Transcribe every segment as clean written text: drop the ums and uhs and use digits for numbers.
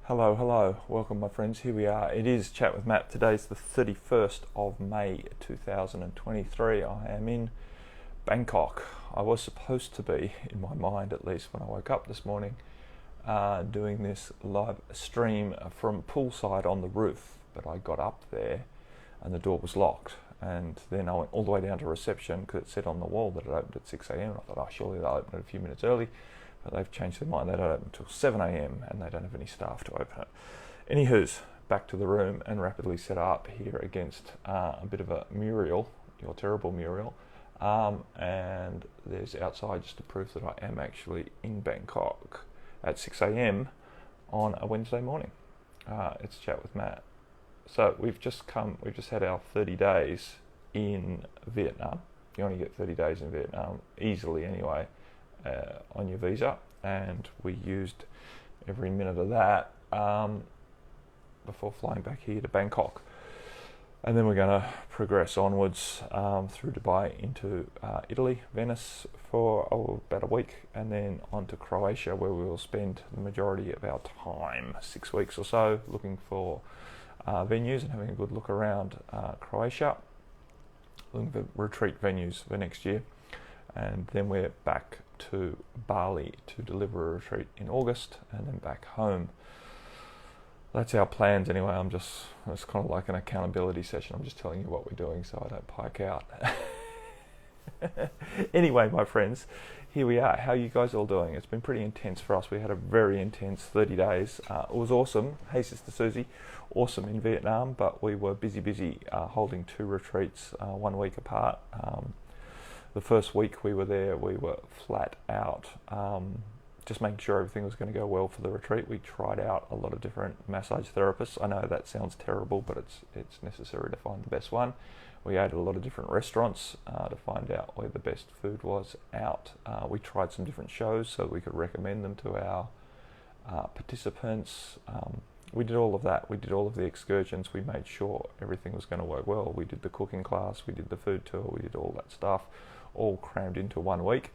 Hello, welcome my friends, here we are. It is Chat with Matt. Today's the 31st of May 2023. I am in Bangkok. I was supposed to be, in my mind at least, when I woke up this morning, doing this live stream from poolside on the roof, but I got up there and the door was locked, and then I went all the way down to reception because it said on the wall that it opened at 6 a.m. I thought, oh, surely they'll open it a few minutes early. But they've changed their mind. They don't open until 7 a.m. and they don't have any staff to open it. Anywho's, back to the room and rapidly set up here against a bit of a mural, your terrible mural. And there's outside just to prove that I am actually in Bangkok at 6 a.m. on a Wednesday morning. It's Chat with Matt. So we've just had our 30 days in Vietnam. You only get 30 days in Vietnam, easily anyway. On your visa, and we used every minute of that before flying back here to Bangkok, and then we're going to progress onwards through Dubai into Italy, Venice for about a week, and then on to Croatia, where we will spend the majority of our time, 6 weeks or so, looking for venues and having a good look around Croatia, looking for retreat venues for next year. And then we're back to Bali to deliver a retreat in August, and then back home. That's our plans anyway. It's kind of like an accountability session. I'm just telling you what we're doing so I don't pike out. Anyway, my friends, here we are. How are you guys all doing? It's been pretty intense for us. We had a very intense 30 days. It was awesome. Hey, Sister Susie. Awesome in Vietnam, but we were busy holding 2 retreats 1 week apart. The first week we were there, we were flat out, just making sure everything was going to go well for the retreat. We tried out a lot of different massage therapists. I know that sounds terrible, but it's necessary to find the best one. We ate at a lot of different restaurants to find out where the best food was out. We tried some different shows so we could recommend them to our participants. We did all of that. We did all of the excursions. We made sure everything was going to work well. We did the cooking class, we did the food tour, we did all that stuff, all crammed into 1 week.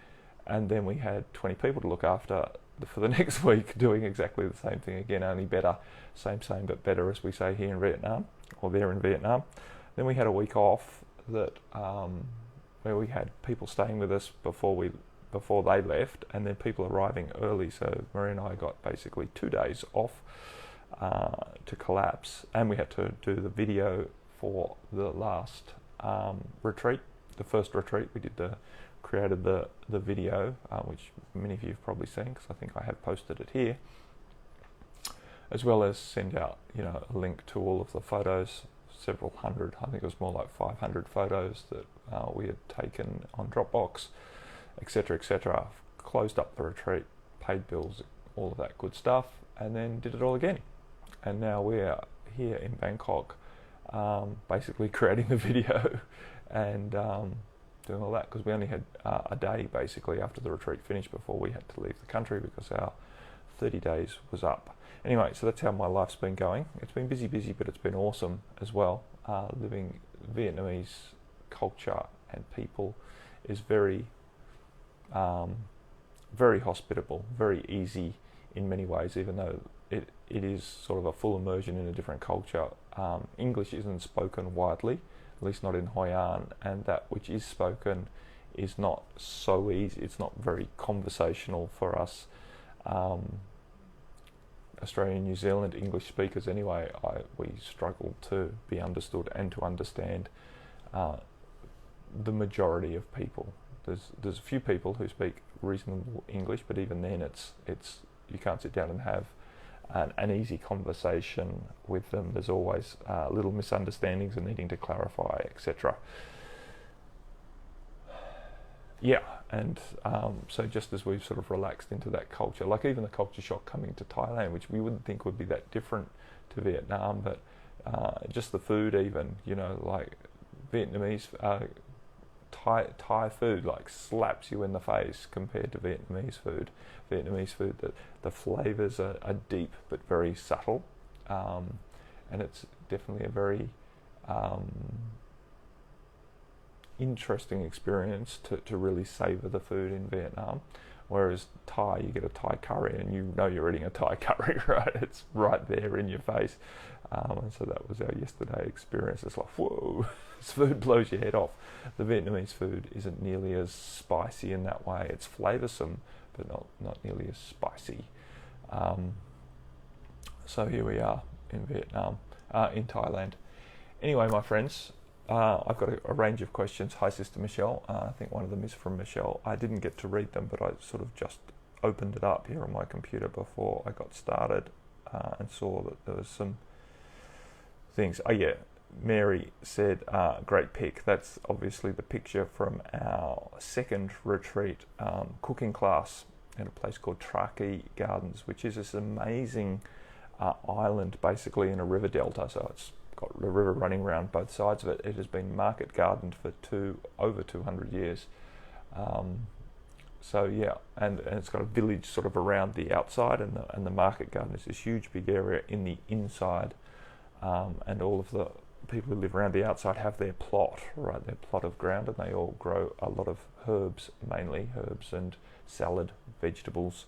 And then we had 20 people to look after for the next week, doing exactly the same thing again, only better. Same but better, as we say here in Vietnam, or there in Vietnam. Then we had a week off that where we had people staying with us before they left, and then people arriving early. So Marie and I got basically 2 days off to collapse, and we had to do the video for the last retreat. The first retreat we created the video, which many of you have probably seen because I think I have posted it here, as well as send out a link to all of the photos, several hundred, I think it was more like 500 photos that we had taken on Dropbox, etc. Closed up the retreat, paid bills, all of that good stuff, and then did it all again. And now we're here in Bangkok, basically creating the video and doing all that, because we only had a day basically after the retreat finished before we had to leave the country because our 30 days was up. Anyway, so that's how my life's been going. It's been busy, but it's been awesome as well. Living Vietnamese culture and people is very hospitable, very easy in many ways, even though it is sort of a full immersion in a different culture. English isn't spoken widely, at least not in Hoi An, and that which is spoken is not so easy. It's not very conversational for us Australian, New Zealand English speakers anyway. We struggle to be understood and to understand the majority of people. There's a few people who speak reasonable English, but even then it's you can't sit down and have an easy conversation with them. There's always little misunderstandings and needing to clarify, etc. Yeah, and so just as we've sort of relaxed into that culture, like even the culture shock coming to Thailand, which we wouldn't think would be that different to Vietnam, but just the food even, like Vietnamese, Thai food like slaps you in the face compared to Vietnamese food. Vietnamese food, the flavours are deep but very subtle, and it's definitely a very interesting experience to really savour the food in Vietnam. Whereas Thai, you get a Thai curry and you know you're eating a Thai curry, right? It's right there in your face. And so that was our yesterday experience. It's like, whoa, this food blows your head off. The Vietnamese food isn't nearly as spicy in that way. It's flavoursome, but not nearly as spicy. So here we are in Vietnam, in Thailand. Anyway, my friends, I've got a range of questions. Hi, Sister Michelle. I think one of them is from Michelle. I didn't get to read them, but I sort of just opened it up here on my computer before I got started and saw that there was some things. Oh yeah, Mary said, great pick. That's obviously the picture from our second retreat cooking class at a place called Traki Gardens, which is this amazing island basically in a river delta. So it's got the river running around both sides of it. It has been market gardened for over 200 years. So yeah, and it's got a village sort of around the outside, and the market garden is this huge big area in the inside. And all of the people who live around the outside have their plot, right? Their plot of ground, and they all grow a lot of herbs, mainly herbs and salad, vegetables.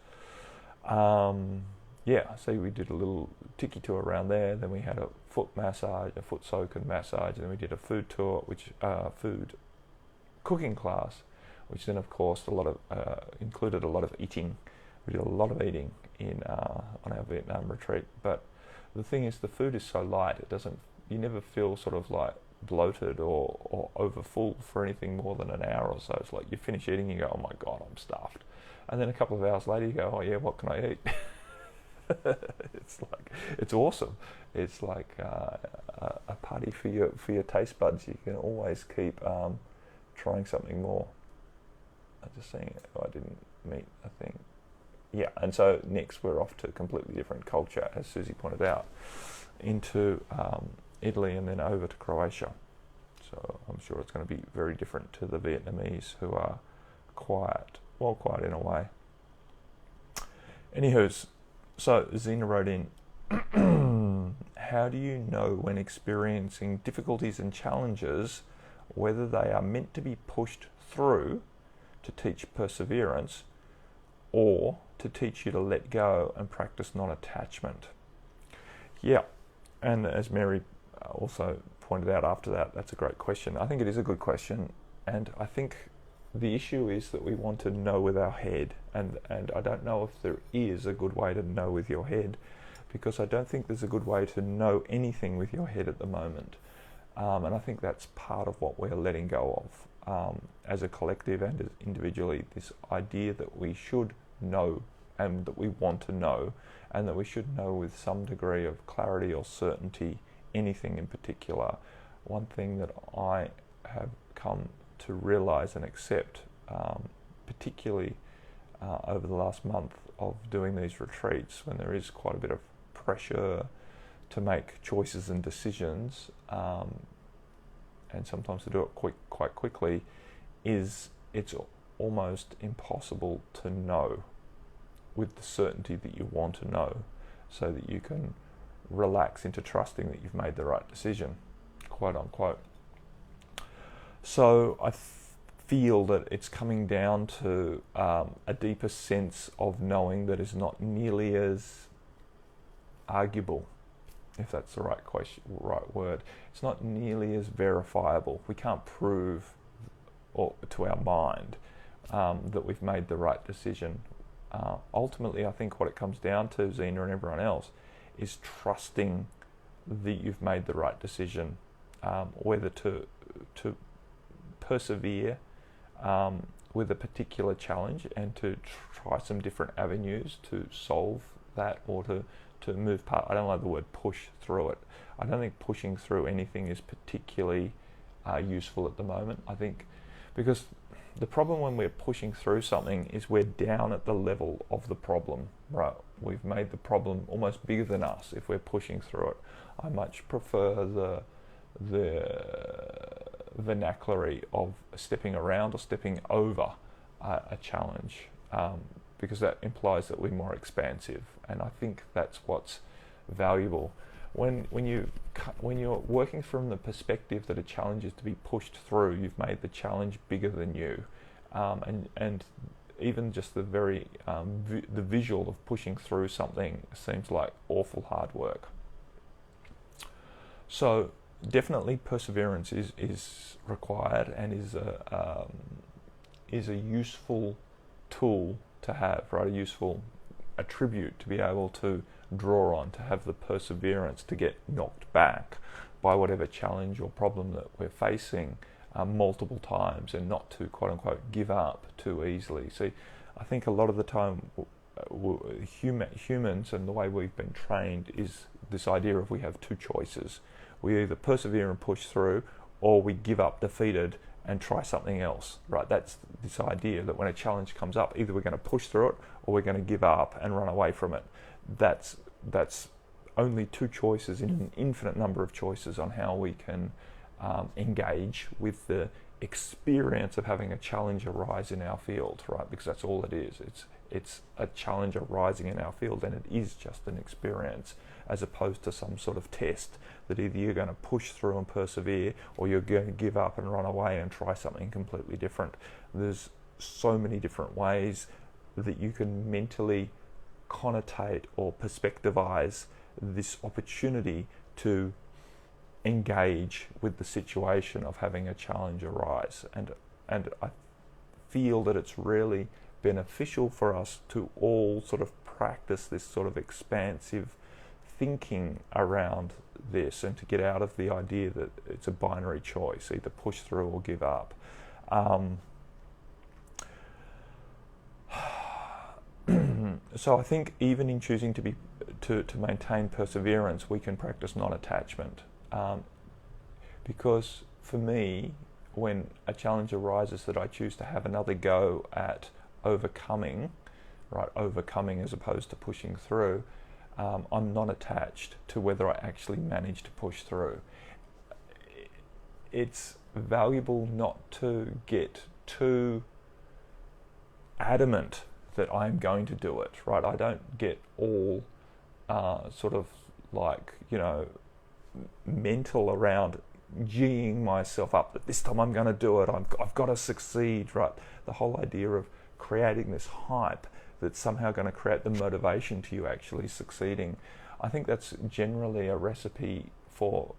Yeah, so we did a little tiki tour around there. Then we had a foot massage, a foot soak and massage. And then we did a food tour, food cooking class, which then of course included a lot of eating. We did a lot of eating on our Vietnam retreat, but the thing is, the food is so light, you never feel sort of like bloated or over full for anything more than an hour or so. It's like you finish eating, you go, oh my God, I'm stuffed. And then a couple of hours later you go, oh yeah, what can I eat? It's awesome. It's like a party for your taste buds. You can always keep trying something more. I'm just saying, I didn't meet a thing. Yeah, and so next we're off to a completely different culture, as Susie pointed out, into Italy and then over to Croatia. So I'm sure it's going to be very different to the Vietnamese, who are quiet in a way. Anywho's, so Zena wrote in, how do you know when experiencing difficulties and challenges whether they are meant to be pushed through to teach perseverance or to teach you to let go and practice non-attachment? Yeah, and as Mary also pointed out after that, that's a great question. I think it is a good question, and I think the issue is that we want to know with our head, and I don't know if there is a good way to know with your head, because I don't think there's a good way to know anything with your head at the moment. And I think that's part of what we're letting go of as a collective and as individually, this idea that we should know and that we want to know, and that we should know with some degree of clarity or certainty anything in particular. One thing that I have come to realize and accept, particularly over the last month of doing these retreats, when there is quite a bit of pressure to make choices and decisions, and sometimes to do it quite quickly, is it's almost impossible to know with the certainty that you want to know, so that you can relax into trusting that you've made the right decision, quote unquote. So I feel that it's coming down to a deeper sense of knowing that is not nearly as arguable, if that's the right word. It's not nearly as verifiable. We can't prove to our mind that we've made the right decision. Ultimately, I think what it comes down to, Zena and everyone else, is trusting that you've made the right decision, whether to persevere with a particular challenge and to try some different avenues to solve that, or to move past. I don't like the word push through it. I don't think pushing through anything is particularly useful at the moment. I think because the problem when we're pushing through something is we're down at the level of the problem, right? We've made the problem almost bigger than us if we're pushing through it. I much prefer the vernacular of stepping around or stepping over a challenge, because that implies that we're more expansive, and I think that's what's valuable. When you're working from the perspective that a challenge is to be pushed through, you've made the challenge bigger than you, and even just the very the visual of pushing through something seems like awful hard work. So definitely perseverance is required and is a useful tool to have, right? A useful attribute to be able to draw on, to have the perseverance to get knocked back by whatever challenge or problem that we're facing multiple times, and not to quote unquote give up too easily. See, I think a lot of the time humans and the way we've been trained is this idea of we have two choices. We either persevere and push through, or we give up defeated and try something else, right? That's this idea that when a challenge comes up, either we're going to push through it or we're going to give up and run away from it. That's only two choices in an infinite number of choices on how we can engage with the experience of having a challenge arise in our field, right? Because that's all it is. It's a challenge arising in our field, and it is just an experience, as opposed to some sort of test that either you're going to push through and persevere, or you're going to give up and run away and try something completely different. There's so many different ways that you can mentally connotate or perspectivize this opportunity to engage with the situation of having a challenge arise. And I feel that it's really beneficial for us to all sort of practice this sort of expansive thinking around this, and to get out of the idea that it's a binary choice, either push through or give up. So I think even in choosing to maintain perseverance, we can practice non-attachment, because for me, when a challenge arises that I choose to have another go at overcoming, right, overcoming as opposed to pushing through, I'm not attached to whether I actually manage to push through. It's valuable not to get too adamant that I'm going to do it, right? I don't get all sort of like, mental around geeing myself up that this time I'm going to do it, I've got to succeed, right? The whole idea of creating this hype that's somehow going to create the motivation to you actually succeeding, I think that's generally a recipe for,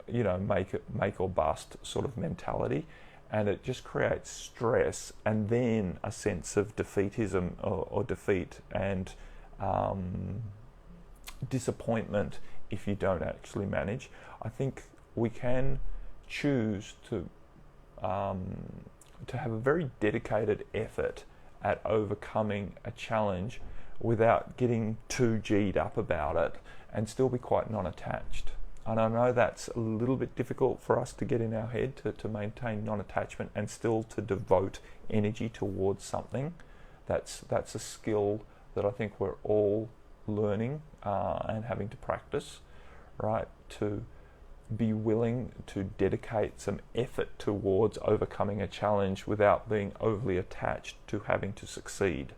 make or bust sort of mentality, and it just creates stress and then a sense of defeatism or defeat and disappointment if you don't actually manage. I think we can choose to have a very dedicated effort at overcoming a challenge without getting too G'd up about it, and still be quite non-attached. And I know that's a little bit difficult for us to get in our head, to maintain non-attachment and still to devote energy towards something. That's a skill that I think we're all learning and having to practice, right? To be willing to dedicate some effort towards overcoming a challenge without being overly attached to having to succeed,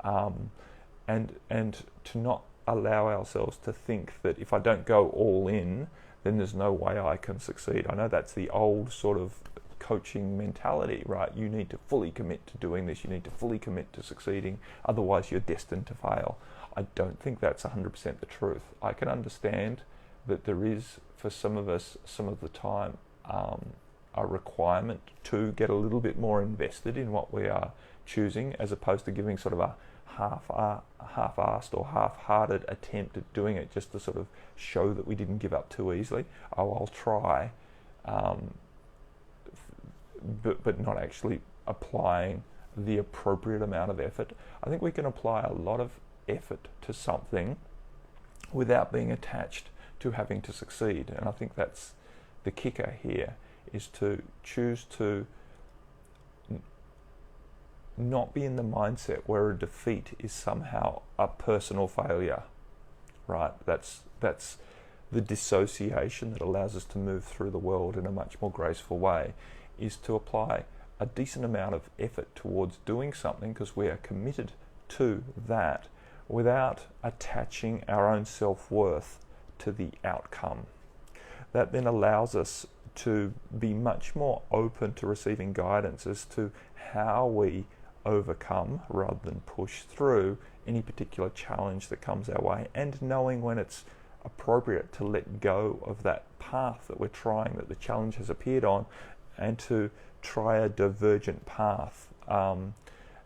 and to not allow ourselves to think that if I don't go all in, then there's no way I can succeed. I know that's the old sort of coaching mentality, right? You need to fully commit to doing this, you need to fully commit to succeeding, otherwise you're destined to fail. I don't think that's 100% the truth. I can understand that there is, for some of us, some of the time, a requirement to get a little bit more invested in what we are choosing, as opposed to giving sort of a half-assed or half-hearted attempt at doing it just to sort of show that we didn't give up too easily. Oh, I'll try, but not actually applying the appropriate amount of effort. I think we can apply a lot of effort to something without being attached to having to succeed, and I think that's the kicker here, is to choose to not be in the mindset where a defeat is somehow a personal failure, right? That's the dissociation that allows us to move through the world in a much more graceful way, is to apply a decent amount of effort towards doing something because we are committed to that, without attaching our own self-worth to the outcome. That then allows us to be much more open to receiving guidance as to how we overcome rather than push through any particular challenge that comes our way, and knowing when it's appropriate to let go of that path that we're trying, that the challenge has appeared on, and to try a divergent path.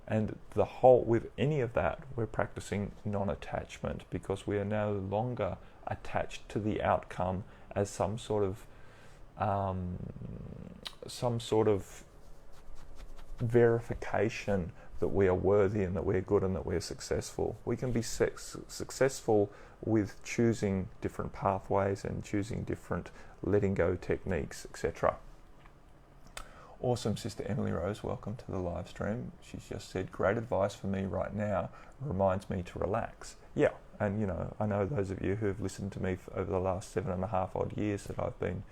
And the whole, with any of that, we're practicing non-attachment, because we are no longer attached to the outcome as some sort of verification that we are worthy and that we're good and that we're successful. We can be successful with choosing different pathways and choosing different letting go techniques, etc. Awesome, Sister Emily Rose, welcome to the live stream. She's just said, great advice for me right now, reminds me to relax. Yeah, and you know, I know those of you who have listened to me over the last 7.5 odd years that I've been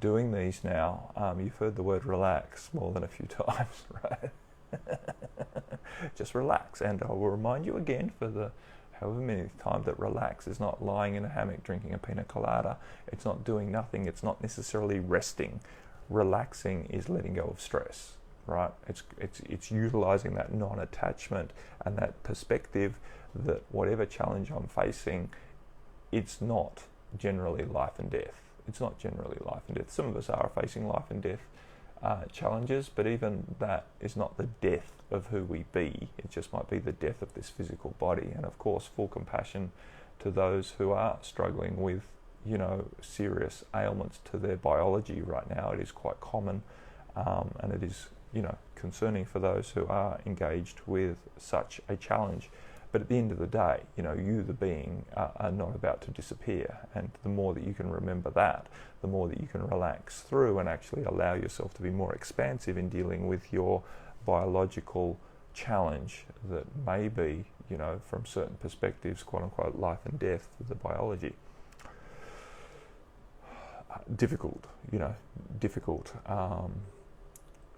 doing these now, you've heard the word relax more than a few times, right? Just relax, and I will remind you again for the however many times that relax is not lying in a hammock drinking a pina colada. It's not doing nothing. It's not necessarily resting. Relaxing is letting go of stress, right? It's utilizing that non-attachment and that perspective that whatever challenge I'm facing, it's not generally life and death. It's not generally life and death. Some of us are facing life and death challenges, but even that is not the death of who we be. It just might be the death of this physical body. And of course, full compassion to those who are struggling with, you know, serious ailments to their biology right now. It is quite common, and it is, you know, concerning for those who are engaged with such a challenge. But at the end of the day, you know, you, the being, are not about to disappear. And the more that you can remember that, the more that you can relax through and actually allow yourself to be more expansive in dealing with your biological challenge that may be, you know, from certain perspectives, quote unquote, life and death to the biology. Difficult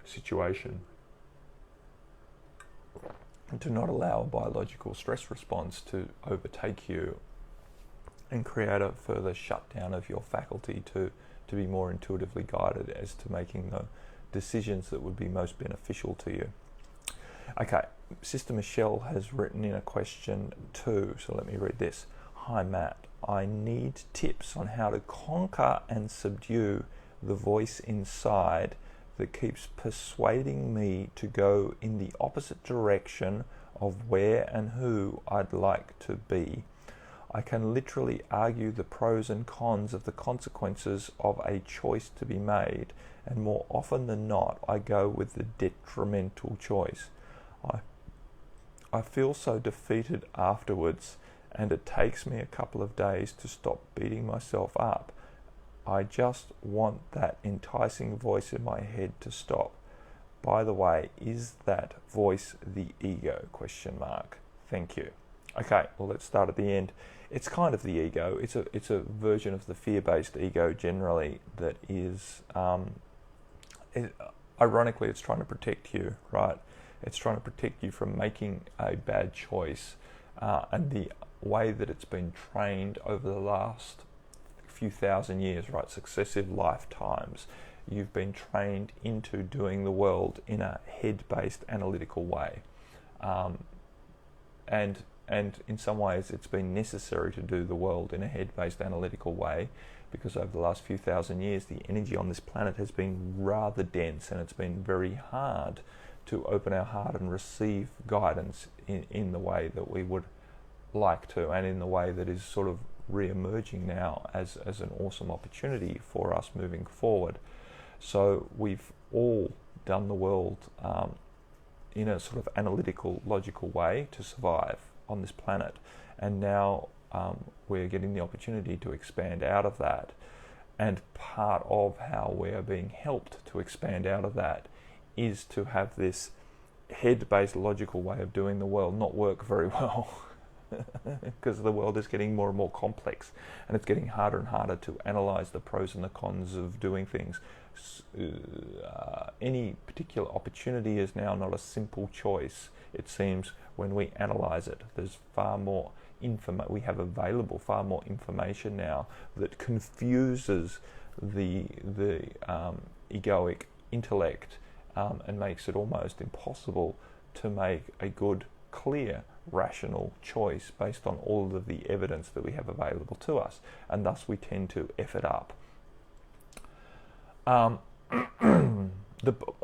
situation. And to not allow a biological stress response to overtake you and create a further shutdown of your faculty to be more intuitively guided as to making the decisions that would be most beneficial to you. Okay, Sister Michelle has written in a question too, so let me read this. Hi Matt, I need tips on how to conquer and subdue the voice inside that keeps persuading me to go in the opposite direction of where and who I'd like to be. I can literally argue the pros and cons of the consequences of a choice to be made, and more often than not, I go with the detrimental choice. I feel so defeated afterwards, and it takes me a couple of days to stop beating myself up. I just want that enticing voice in my head to stop. By the way, is that voice the ego? Question mark. Thank you. Okay, well, let's start at the end. It's kind of the ego. It's a version of the fear-based ego generally that is, ironically, it's trying to protect you, right? It's trying to protect you from making a bad choice, and the way that it's been trained over the last few thousand years, right, successive lifetimes, you've been trained into doing the world in a head-based analytical way, and in some ways it's been necessary to do the world in a head-based analytical way, because over the last few thousand years the energy on this planet has been rather dense, and it's been very hard to open our heart and receive guidance in the way that we would like to, and in the way that is sort of re-emerging now as an awesome opportunity for us moving forward. So we've all done the world in a sort of analytical, logical way to survive on this planet, and now we're getting the opportunity to expand out of that, and part of how we are being helped to expand out of that is to have this head-based logical way of doing the world not work very well. Because the world is getting more and more complex, and it's getting harder and harder to analyze the pros and the cons of doing things. Any particular opportunity is now not a simple choice, it seems, when we analyze it. There's far more we have available far more information now that confuses the egoic intellect, and makes it almost impossible to make a good, clear, rational choice based on all of the evidence that we have available to us, and thus we tend to F it up.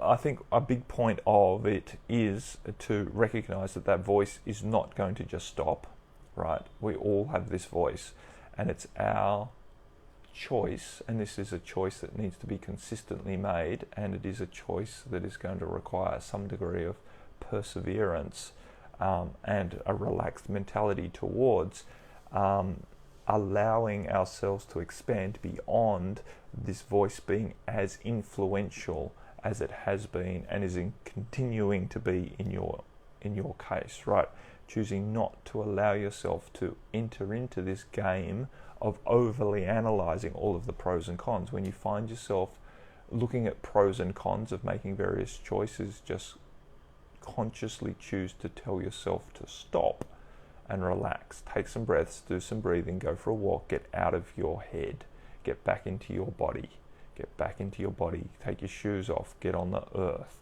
I think a big point of it is to recognize that voice is not going to just stop, right? We all have this voice, and it's our choice, and this is a choice that needs to be consistently made, and it is a choice that is going to require some degree of perseverance and a relaxed mentality towards allowing ourselves to expand beyond this voice being as influential as it has been and is continuing to be in your case, right? Choosing not to allow yourself to enter into this game of overly analysing all of the pros and cons. When you find yourself looking at pros and cons of making various choices, just consciously choose to tell yourself to stop and relax. Take some breaths, do some breathing, go for a walk, get out of your head, get back into your body. Get back into your body, take your shoes off, get on the earth,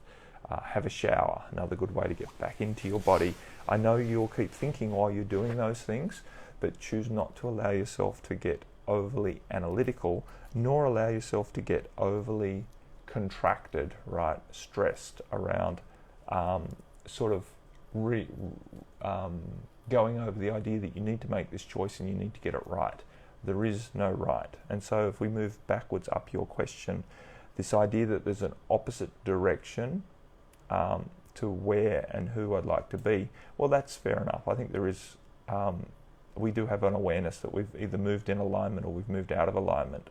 have a shower, another good way to get back into your body. I know you'll keep thinking while you're doing those things, but choose not to allow yourself to get overly analytical, nor allow yourself to get overly contracted, right, stressed around going over the idea that you need to make this choice and you need to get it right. There is no right. And so if we move backwards up your question, this idea that there's an opposite direction to where and who I'd like to be, well, that's fair enough. I think there is, we do have an awareness that we've either moved in alignment or we've moved out of alignment.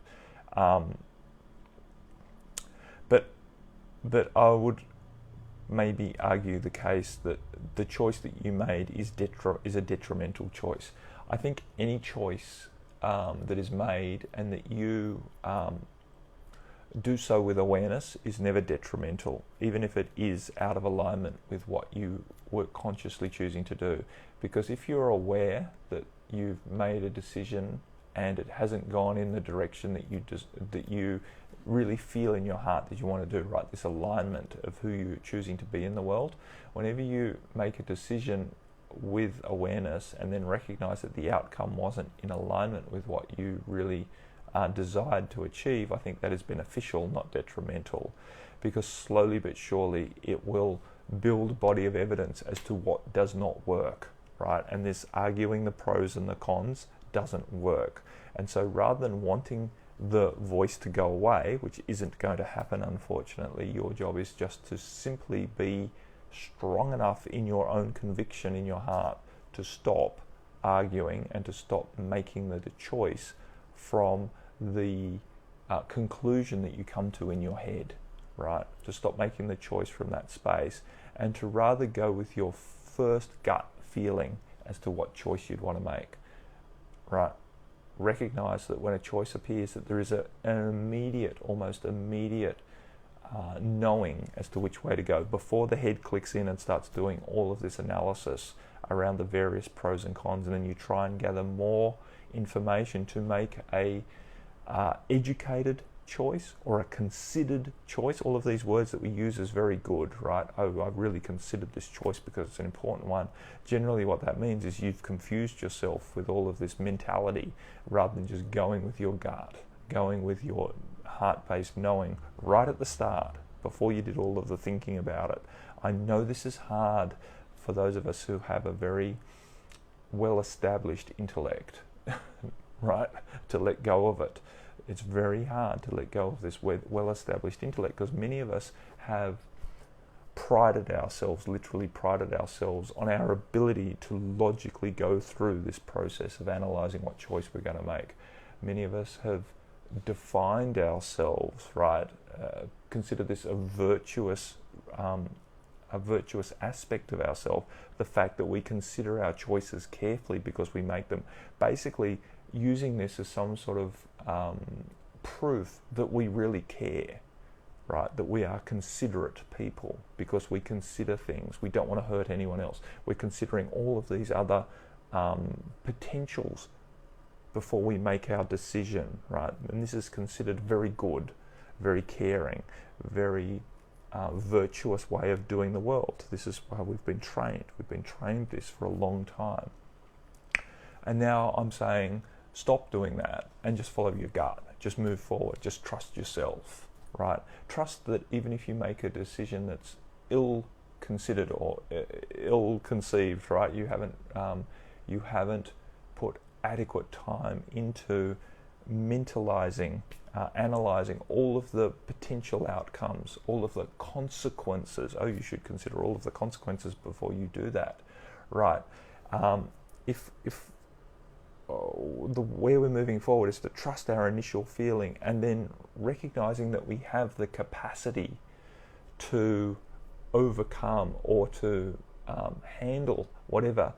But I would maybe argue the case that the choice that you made is a detrimental choice. I think any choice that is made and that you do so with awareness is never detrimental, even if it is out of alignment with what you were consciously choosing to do. Because if you're aware that you've made a decision and it hasn't gone in the direction that you really feel in your heart that you want to do, right? This alignment of who you're choosing to be in the world. Whenever you make a decision with awareness and then recognize that the outcome wasn't in alignment with what you really desired to achieve, I think that is beneficial, not detrimental, because slowly but surely it will build a body of evidence as to what does not work, right? And this arguing the pros and the cons doesn't work. And so rather than wanting the voice to go away, which isn't going to happen, unfortunately, your job is just to simply be strong enough in your own conviction in your heart to stop arguing and to stop making the choice from the conclusion that you come to in your head, right? To stop making the choice from that space and to rather go with your first gut feeling as to what choice you'd want to make, right? Recognize that when a choice appears that there is an immediate, almost immediate knowing as to which way to go before the head clicks in and starts doing all of this analysis around the various pros and cons, and then you try and gather more information to make a educated choice or a considered choice. All of these words that we use is very good, right? Oh, I've really considered this choice because it's an important one. Generally what that means is you've confused yourself with all of this mentality rather than just going with your gut, going with your heart-based knowing right at the start before you did all of the thinking about it. I know this is hard for those of us who have a very well-established intellect, right? To let go of it. It's very hard to let go of this well-established intellect because many of us have literally prided ourselves on our ability to logically go through this process of analysing what choice we're going to make. Many of us have defined ourselves, right? Consider this a virtuous aspect of ourselves, the fact that we consider our choices carefully because we make them, basically using this as some sort of proof that we really care, right? That we are considerate people because we consider things. We don't want to hurt anyone else. We're considering all of these other potentials before we make our decision, right? And this is considered very good, very caring, very virtuous way of doing the world. This is how we've been trained. We've been trained this for a long time. And now I'm saying, stop doing that and just follow your gut. Just move forward. Just trust yourself, right? Trust that even if you make a decision that's ill-considered or ill-conceived, right? You haven't put adequate time into mentalizing, analyzing all of the potential outcomes, all of the consequences. Oh, you should consider all of the consequences before you do that, right? The where we're moving forward is to trust our initial feeling and then recognizing that we have the capacity to overcome or to handle whatever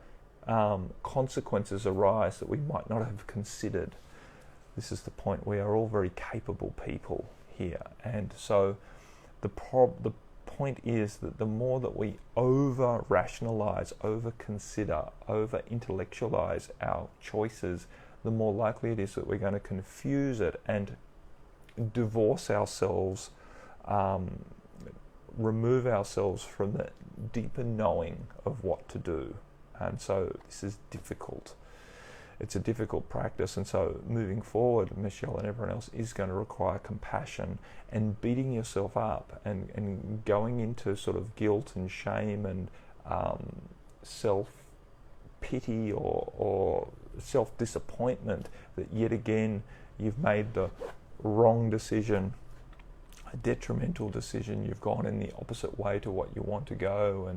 consequences arise that we might not have considered. This is the point. We are all very capable people here, and so the point is that the more that we over-rationalize, over-consider, over-intellectualize our choices, the more likely it is that we're going to confuse it and divorce ourselves, remove ourselves from the deeper knowing of what to do. And so this is difficult. It's a difficult practice, and so moving forward, Michelle and everyone else, is going to require compassion and beating yourself up and going into sort of guilt and shame and self-pity or self-disappointment that yet again you've made the wrong decision, a detrimental decision, you've gone in the opposite way to what you want to go,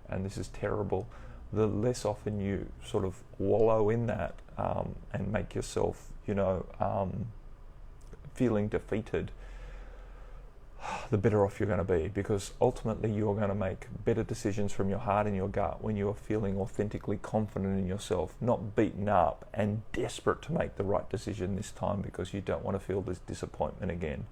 and this is terrible. The less often you sort of wallow in that and make yourself, feeling defeated, the better off you're going to be, because ultimately you're going to make better decisions from your heart and your gut when you're feeling authentically confident in yourself, not beaten up and desperate to make the right decision this time because you don't want to feel this disappointment again.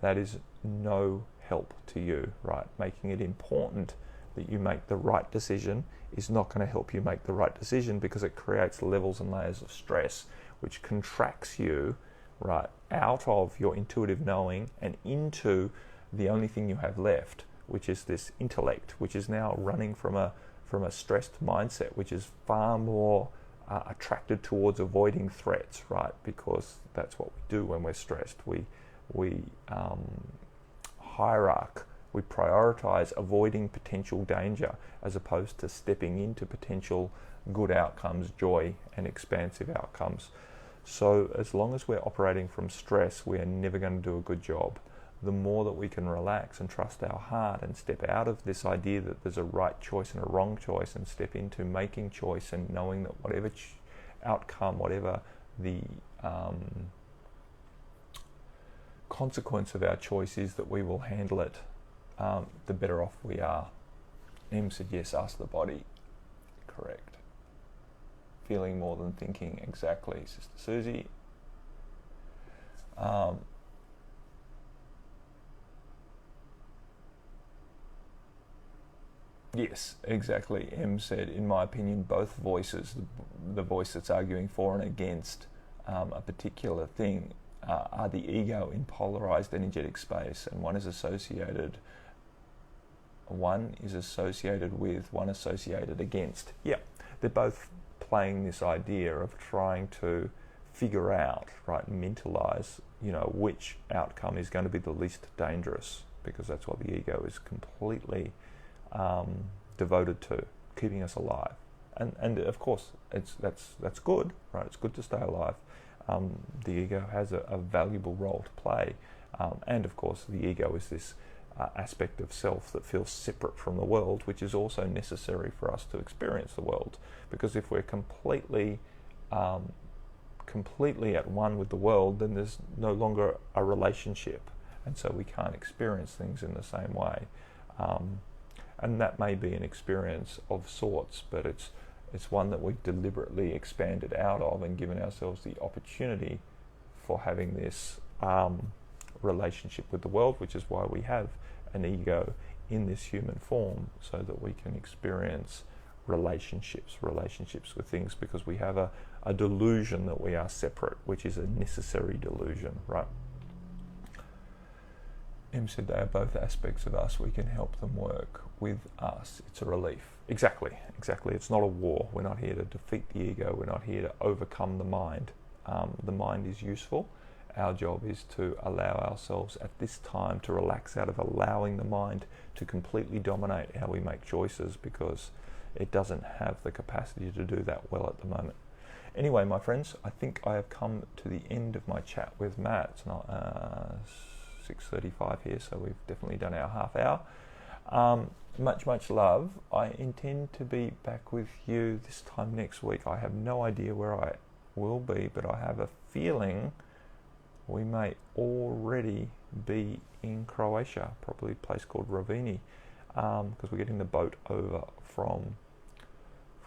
That is no help to you, right? Making it important that you make the right decision is not going to help you make the right decision, because it creates levels and layers of stress which contracts you right out of your intuitive knowing and into the only thing you have left, which is this intellect, which is now running from a stressed mindset, which is far more attracted towards avoiding threats, right? Because that's what we do when we're stressed. We hierarch. We prioritize avoiding potential danger as opposed to stepping into potential good outcomes, joy and expansive outcomes. So as long as we're operating from stress, we are never going to do a good job. The more that we can relax and trust our heart and step out of this idea that there's a right choice and a wrong choice and step into making choice and knowing that whatever outcome, whatever the consequence of our choice is, that we will handle it, the better off we are. Em said yes, ask the body. Correct. Feeling more than thinking. Exactly, Sister Susie. Yes, exactly. Em said, in my opinion, both voices, the voice that's arguing for and against a particular thing, are the ego in polarized energetic space, and one is associated with, one associated against. Yeah, they're both playing this idea of trying to figure out, right, mentalize, which outcome is going to be the least dangerous, because that's what the ego is completely devoted to, keeping us alive. And of course, that's good, right? It's good to stay alive. The ego has a valuable role to play, and of course the ego is this aspect of self that feels separate from the world, which is also necessary for us to experience the world, because if we're completely at one with the world, then there's no longer a relationship, and so we can't experience things in the same way, and that may be an experience of sorts, but it's one that we've deliberately expanded out of and given ourselves the opportunity for having this relationship with the world, which is why we have an ego in this human form, so that we can experience relationships with things, because we have a delusion that we are separate, which is a necessary delusion, right? Em said they are both aspects of us. We can help them work with us. It's a relief. Exactly. It's not a war. We're not here to defeat the ego. We're not here to overcome the mind. The mind is useful. Our job is to allow ourselves at this time to relax out of allowing the mind to completely dominate how we make choices, because it doesn't have the capacity to do that well at the moment. Anyway, my friends, I think I have come to the end of my chat with Matt. It's not 6:35 here, so we've definitely done our half hour. Much love. I intend to be back with you this time next week. I have no idea where I will be, but I have a feeling we may already be in Croatia, probably a place called Rovini, because we're getting the boat over from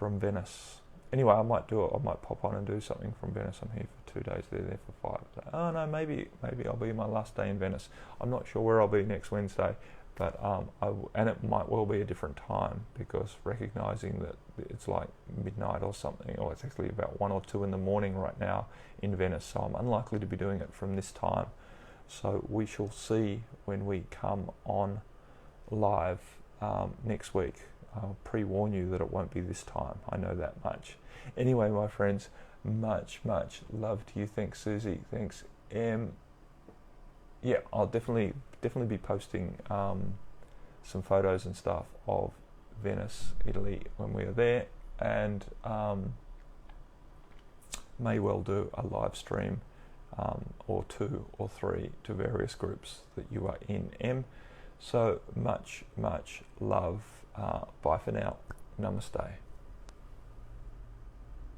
Venice. Anyway, I might do it. I might pop on and do something from Venice. I'm here for 2 days. They're there for 5. Oh no, maybe I'll be my last day in Venice. I'm not sure where I'll be next Wednesday, but and it might well be a different time, because recognizing that it's like midnight or something, or it's actually about 1 or 2 in the morning right now in Venice. So I'm unlikely to be doing it from this time. So we shall see when we come on live next week. I'll pre-warn you that it won't be this time. I know that much. Anyway, my friends, much love to you. Thanks, Susie. Thanks, Em. Yeah, I'll definitely be posting some photos and stuff of Venice, Italy when we are there, and may well do a live stream or 2 or 3 to various groups that you are in, Em. So much love. Bye for now. Namaste.